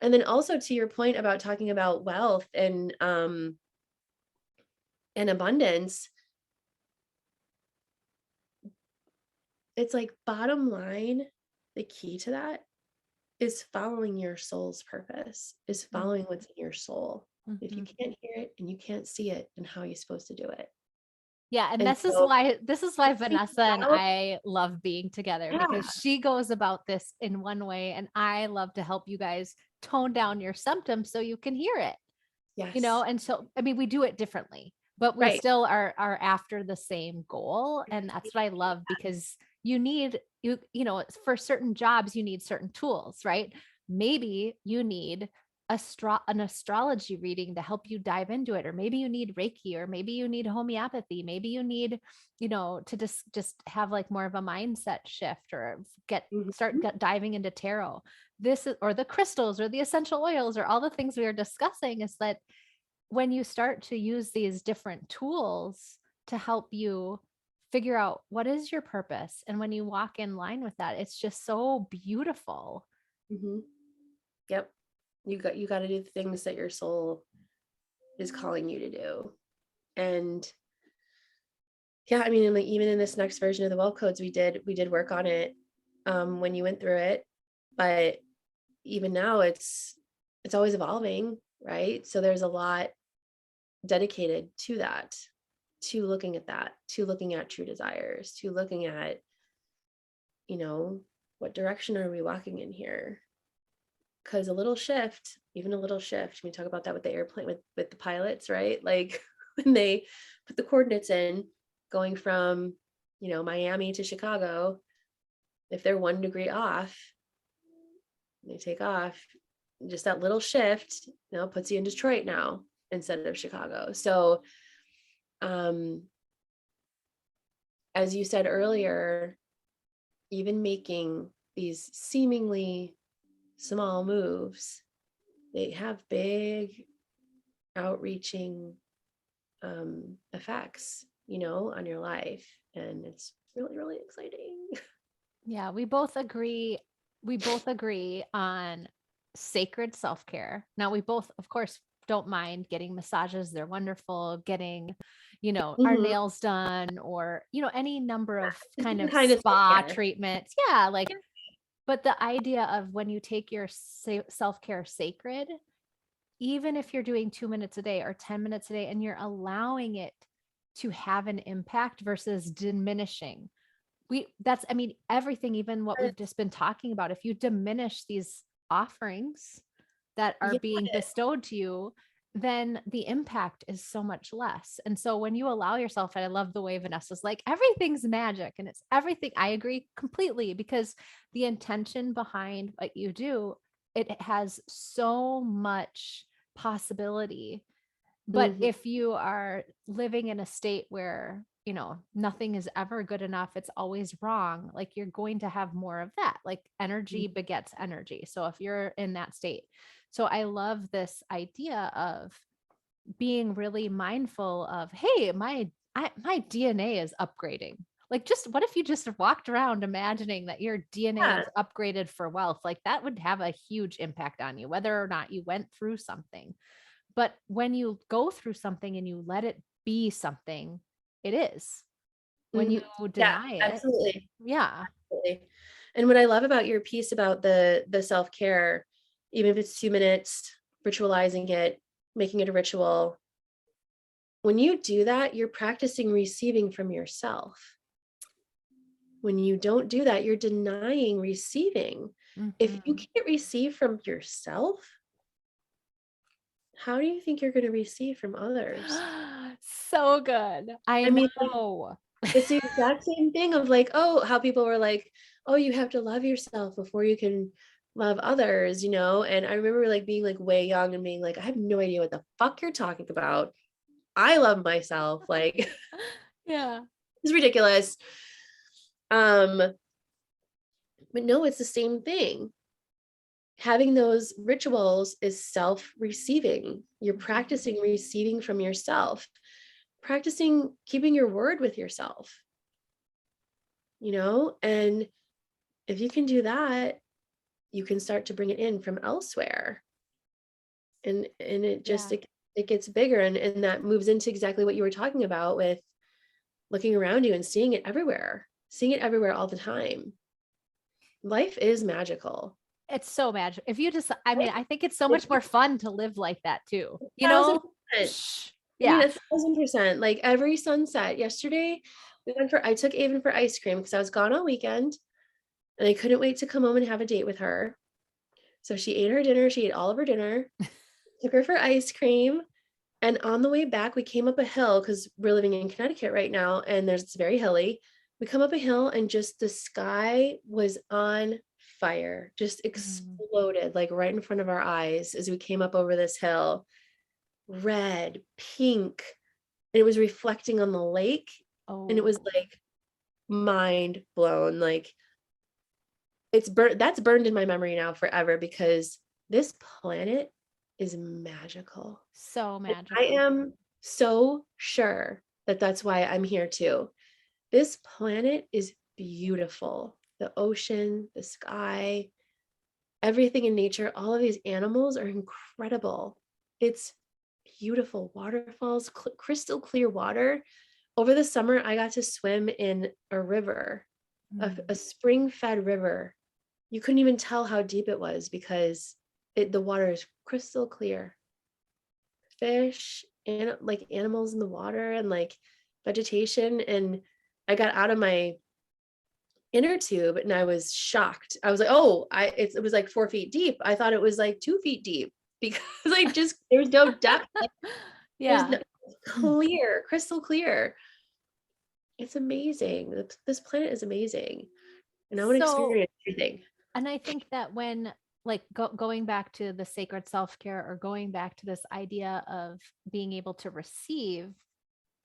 And then also to your point about talking about wealth and abundance, it's like bottom line, the key to that is following your soul's purpose, is following what's in your soul. If you Mhm. can't hear it and you can't see it, then how are you supposed to do it? Yeah, and And so this is why figuring Vanessa and out, I love being together, because yeah, she goes about this in one way and I love to help you guys tone down your symptoms so you can hear it. yes, And so I mean we do it differently, but we right. still are after the same goal, and that's what I love, because for certain jobs you need certain tools, right? Maybe you need an astrology reading to help you dive into it, or maybe you need reiki, or maybe you need homeopathy, maybe you need to just have like more of a mindset shift, or Mhm, diving into tarot. This is, or the crystals or the essential oils or all the things we are discussing, is that when you start to use these different tools to help you figure out what is your purpose, and when you walk in line with that, it's just so beautiful. mhm. Yep. You got to do the things that your soul is calling you to do. And yeah, I mean, like even in this next version of the well codes, we did work on it when you went through it, but even now it's always evolving, right? So there's a lot dedicated to that, to looking at that, to looking at true desires, to looking at, you know, what direction are we walking in here? Because a little shift, even a little shift, we talk about that with the airplane, with the pilots, right? Like when they put the coordinates in, going from, Miami to Chicago, if they're 1 degree off, they take off. Just that little shift, puts you in Detroit now instead of Chicago. So, um, as you said earlier, even making these seemingly small moves, they have big outreaching effects, on your life. And it's really, really exciting. Yeah, we both agree on sacred self-care. Now we both, of course, don't mind getting massages. They're wonderful. Getting, our Mhm. nails done, or, any number of A kind different of kind of spa self-care. treatments. Yeah, like, Yeah. but the idea of when you take your self-care sacred, even if you're doing 2 minutes a day or 10 minutes a day, and you're allowing it to have an impact versus diminishing, I mean, everything, even what we've Yes. just been talking about, if you diminish these offerings that are Yeah. being bestowed to you, then the impact is so much less. And so when you allow yourself, and I love the way Vanessa's like, everything's magic, and it's everything. I agree completely, because the intention behind what you do, it has so much possibility. But Mhm. if you are living in a state where, nothing is ever good enough, it's always wrong, like you're going to have more of that. Like energy begets energy. So if you're in that state. So I love this idea of being really mindful of, hey, my DNA is upgrading. Like, just what if you just walked around imagining that your DNA Yeah. is upgraded for wealth? Like, that would have a huge impact on you, whether or not you went through something. But when you go through something and you let it be something, it is. When you Mhm. Yeah, deny it, absolutely. yeah. Absolutely. And what I love about your piece about the self-care, even if it's 2 minutes, ritualizing it, making it a ritual, when you do that, you're practicing receiving from yourself. When you don't do that, you're denying receiving. If you Mhm. can't receive from yourself, how do you think you're gonna receive from others? So good. I I mean, know. it's the exact same thing of like, oh, how people were like, "Oh, you have to love yourself before you can love others," you know? And I remember like being like way young and being like, "I have no idea what the fuck you're talking about. I love myself." Like, Yeah. it's ridiculous. Um, but no, it's the same thing. Having those rituals is self-receiving. You're Mhm. practicing receiving from yourself, practicing keeping your word with yourself, you know? And if you can do that, you can start to bring it in from elsewhere. And it just Yeah. it gets bigger, and that moves into exactly what you were talking about with looking around you and seeing it everywhere all the time. Life is magical. It's so magic. If you just, I mean, Life I think it's so is much more fun to live like that too. You know? 1000%. I mean, Yeah. 1000%. Like every sunset. Yesterday, I took Avon for ice cream because I was gone all weekend and I couldn't wait to come home and have a date with her. So she ate her dinner. She ate all of her dinner. Took her for ice cream. And on the way back, we came up a hill because we're living in Connecticut right now, and it's very hilly. We come up a hill, and just the sky was on fire, just Mm. exploded like right in front of our eyes as we came up over this hill. Red, pink, and it was reflecting on the lake, and it was Oh, like mind blown. Like it's burnt that's burned in my memory now forever because this planet is magical. so And I magical. am so sure that that's why I'm here too. This planet is beautiful. The ocean, the sky, everything in nature, all of these animals are incredible. It's beautiful. Waterfalls, crystal clear water. Over the summer, I got to swim in a river, a Mm. spring-fed river. You couldn't even tell how deep it was because the water is crystal clear. Fish and like animals in the water and like vegetation. And I got out of my inner tube and I was shocked. I was like, oh, it was like 4 feet deep. I thought it was like 2 feet deep because I just there was no depth. Like, there's Yeah. no clear, crystal clear. It's amazing. This planet is amazing. And I want to So, experience everything. and I think that when, like, going back to the sacred self-care, or going back to this idea of being able to receive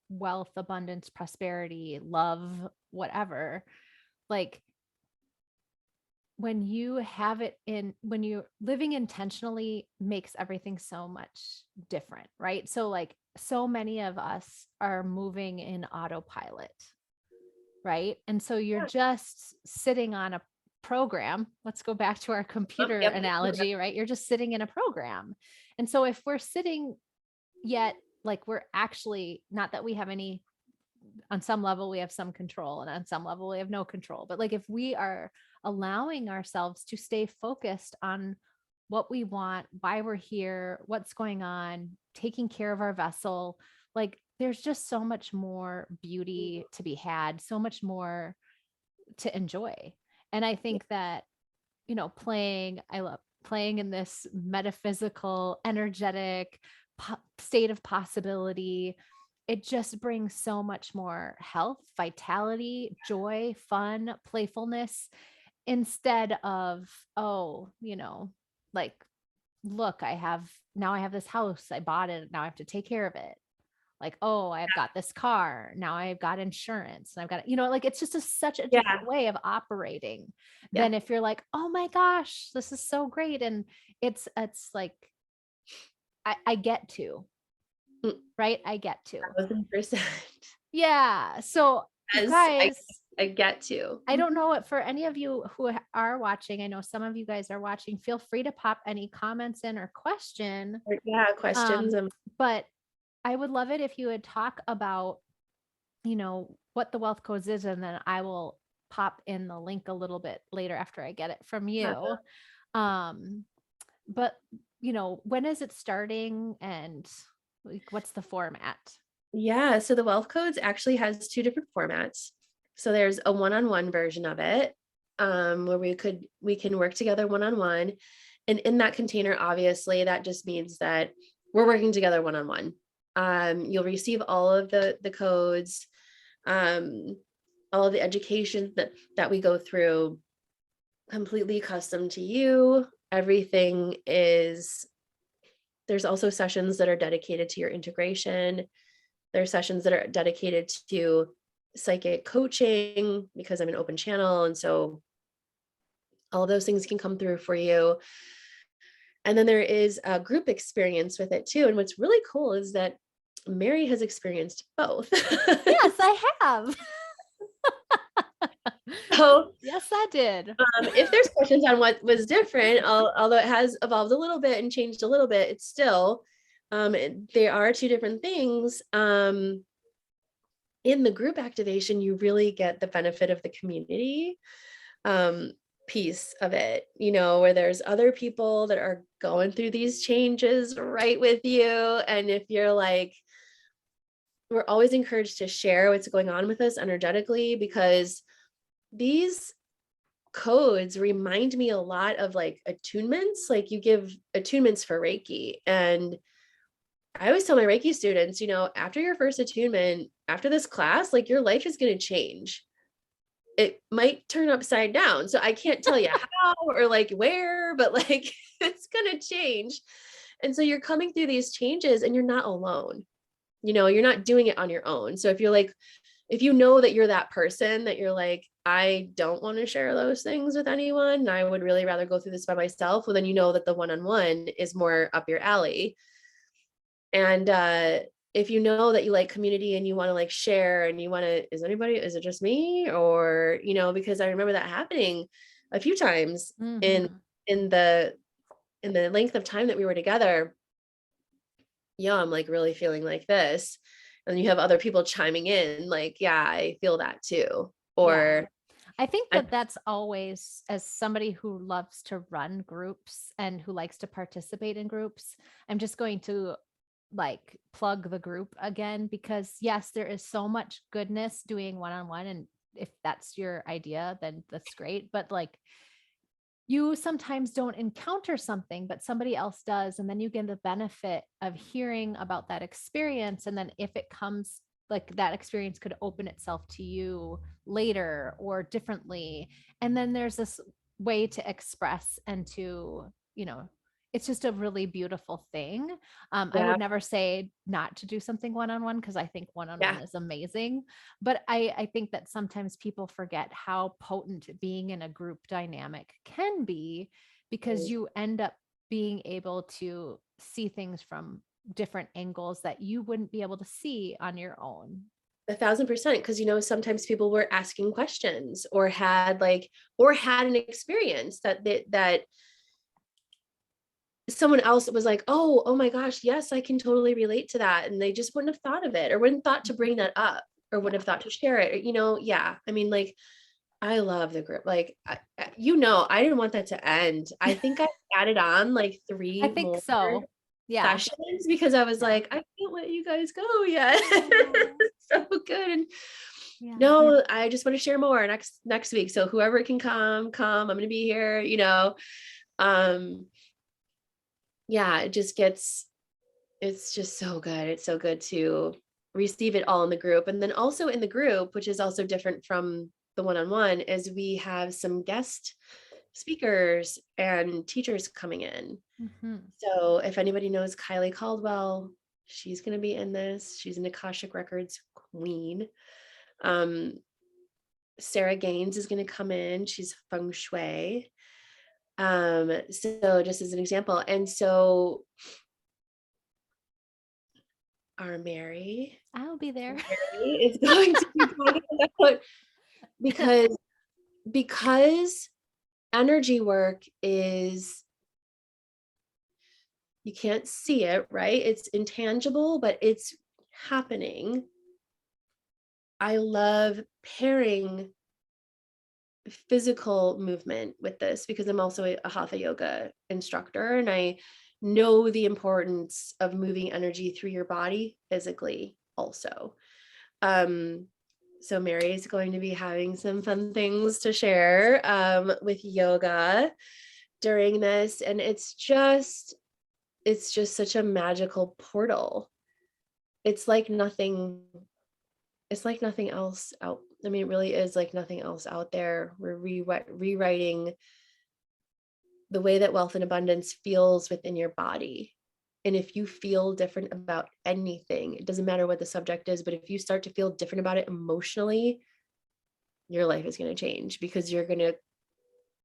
wealth, abundance, prosperity, love, whatever, like, when you have it in, when you living intentionally makes everything so much different, right? So like, so many of us are moving in autopilot, right? And so you're Yeah. just sitting on a program. Let's go back to our computer Yep. analogy, right? You're just sitting in a program. And so if we're sitting, yet like, we're actually, not that we have any, on some level we have some control and on some level we have no control, but like, if we are allowing ourselves to stay focused on what we want, why we're here, what's going on, taking care of our vessel, like, there's just so much more beauty to be had, so much more to enjoy. And I think that, playing, I love playing in this metaphysical, energetic state of possibility. It just brings so much more health, vitality, joy, fun, playfulness, instead of, oh, like, look, I have this house, I bought it, now I have to take care of it. Like, oh, I've got this car, now I've got insurance, and I've got, like, it's just such a Yeah. different way of operating Yeah. than if you're like, oh my gosh, this is so great. And it's like, I get to. Mm, right? I get to. 1000%. Yeah. So Yes, guys, I get to. I don't know it for any of you who are watching. I know some of you guys are watching. Feel free to pop any comments in or question. Yeah, questions. But I would love it if you would talk about, what the wealth codes is, and then I will pop in the link a little bit later after I get it from you. Um, but when is it starting, and like what's the format? Yeah, so the wealth codes actually has two different formats. So there's a one-on-one version of it, where we can work together one-on-one. And in that container, obviously, that just means that we're working together one-on-one. You'll receive all of the codes, um, all of the education that we go through, completely custom to you. Everything is, there's also sessions that are dedicated to your integration. There are sessions that are dedicated to psychic coaching because I'm an open channel. And so all of those things can come through for you. And then there is a group experience with it too. And what's really cool is that Mary has experienced both. Yes, I have. So Yes, I did. if there's questions on what was different, although it has evolved a little bit and changed a little bit, it's still, they are two different things. In the group activation, you really get the benefit of the community piece of it, where there's other people that are going through these changes right with you. And if you're like, we're always encouraged to share what's going on with us energetically, because these codes remind me a lot of like attunements. Like you give attunements for Reiki. And I always tell my Reiki students, after your first attunement, after this class, like your life is going to change. It might turn upside down. So I can't tell you how or like where, but like it's going to change. And so you're coming through these changes and you're not alone. You're not doing it on your own. So if you're like, if you know that you're that person that you're like, I don't want to share those things with anyone, I would really rather go through this by myself, well, then you know that the one-on-one is more up your alley. And if you know that you like community and you want to like share and you want to, is it just me? Or, because I remember that happening a few times in Mhm. in the in the length of time that we were together. Yeah, I'm like really feeling like this. And you have other people chiming in, like, yeah, I feel that too. Yeah. Or I think I, that that's always, as somebody who loves to run groups and who likes to participate in groups, I'm just going to like plug the group again, because yes, there is so much goodness doing one-on-one. And if that's your idea, then that's great. But like, you sometimes don't encounter something, but somebody else does. And then you get the benefit of hearing about that experience. And then if it comes, like that experience could open itself to you later or differently. And then there's this way to express and to, it's just a really beautiful thing. I yeah, would never say not to do something one-on-one, because I think one-on-one yeah, is amazing. But I think that sometimes people forget how potent being in a group dynamic can be, because you end up being able to see things from different angles that you wouldn't be able to see on your own. 1,000%. Because sometimes people were asking questions or had an experience that someone else was like, oh my gosh, yes, I can totally relate to that. And they just wouldn't have thought of it or wouldn't thought to bring that up or wouldn't Yeah. have thought to share it. Yeah. I mean, like, I love the group. Like, I didn't want that to end. I think I added on like I 3 think more so. Yeah. sessions because I was Yeah. like, I can't let you guys go yet. Aw. So good. And Yeah. no, I just want to share more next week. So whoever can come. I'm going to be here. Um, yeah, it's just so good. It's so good to receive it all in the group. And then also in the group, which is also different from the one-on-one, is we have some guest speakers and teachers coming in. Mhm. So if anybody knows Kylie Caldwell, she's going to be in this. She's an Akashic Records queen. Um, Sarah Gaines is going to come in. She's feng shui. So just as an example. And so our Mary. I'll be there. Mary is going to be talking about, because energy work is, you can't see it, right? It's intangible, but it's happening. I love pairing physical movement with this because I'm also a hatha yoga instructor, and I know the importance of moving energy through your body physically also. So Mary is going to be having some fun things to share with yoga during this, and it's just such a magical portal. It's like nothing else out. I mean, it really is like nothing else out there. We're rewriting the way that wealth and abundance feels within your body. And if you feel different about anything, it doesn't matter what the subject is, but if you start to feel different about it emotionally, your life is going to change because you're going to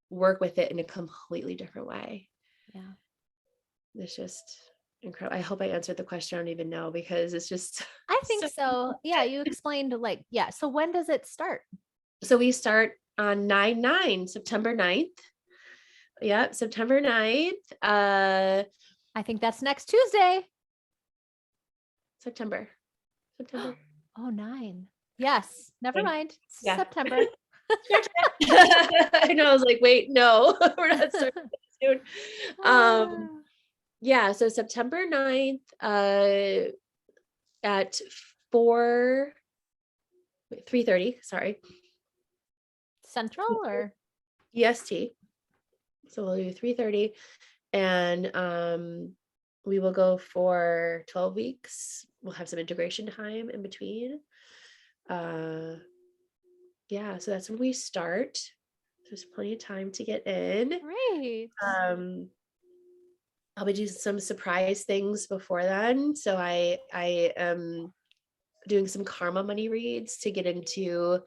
work with it in a completely different way. Yeah. It's just incredible. I hope I answered the question. I don't even know because it's just. I think so. Yeah. You explained yeah. So when does it start? So we start on 9/9, September 9th. Yep, September 9th. I think that's next Tuesday. September. Oh, 9. Yes. Never mind. Yeah. September. I know. I was like, wait, no, we're not starting soon. Yeah. So September 9th, at 3:30. Sorry. Central or EST. So we'll do 3:30, and we will go for 12 weeks. We'll have some integration time in between. Yeah, so that's when we start. There's plenty of time to get in. Great. I'll be doing some surprise things before then. So I am doing some karma money reads to get into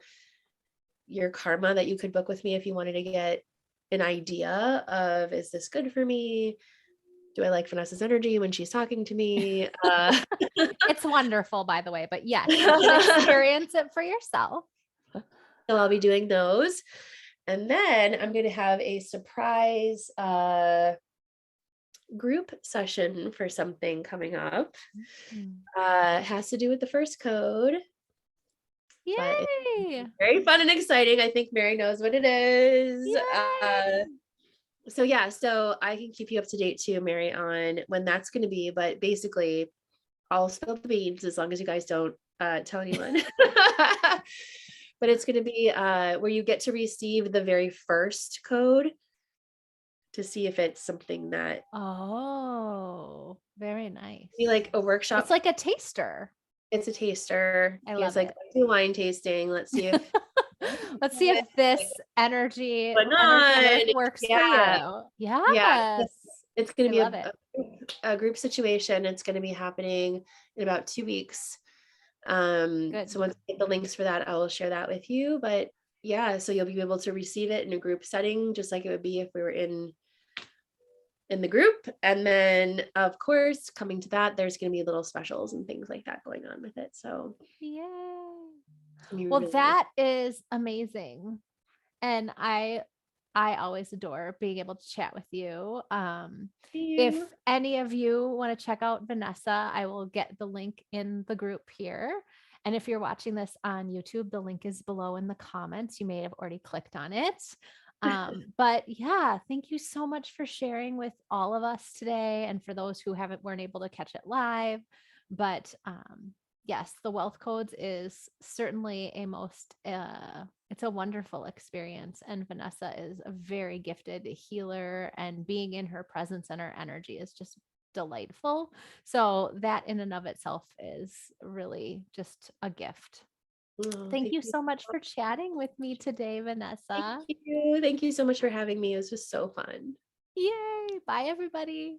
your karma that you could book with me if you wanted to get an idea of, is this good for me? Do I like Vanessa's energy when she's talking to me? It's wonderful, by the way, but yes, you can experience it for yourself. So I'll be doing those. And then I'm going to have a surprise group session for something coming up. It has to do with the first code. Yay! Very fun and exciting. I think Mary knows what it is. So yeah, so I can keep you up to date too, Mary, on when that's going to be. But basically, I'll spill the beans as long as you guys don't tell anyone. But it's going to be where you get to receive the very first code to see if it's something that. Oh, very nice. Be like a workshop. It's like a taster. It's a taster. I love it. Let's do wine tasting. Let's see if. Let's see if this energy works for you. Yeah. It's going to be a group situation. It's going to be happening in about 2 weeks. So once I get the links for that, I will share that with you. But yeah, so you'll be able to receive it in a group setting, just like it would be if we were in the group. And then of course, coming to that, there's going to be little specials and things like that going on with it. So yay. Well, really that is amazing. And I always adore being able to chat with you. If any of you want to check out Vanessa, I will get the link in the group here. And if you're watching this on YouTube, the link is below in the comments. You may have already clicked on it. But yeah, thank you so much for sharing with all of us today. And for those who weren't able to catch it live, but yes, the wealth codes is certainly it's a wonderful experience. And Vanessa is a very gifted healer, and being in her presence and her energy is just delightful. So that in and of itself is really just a gift. Thank you so much for chatting with me today, Vanessa. Thank you so much for having me. It was just so fun. Yay. Bye, everybody.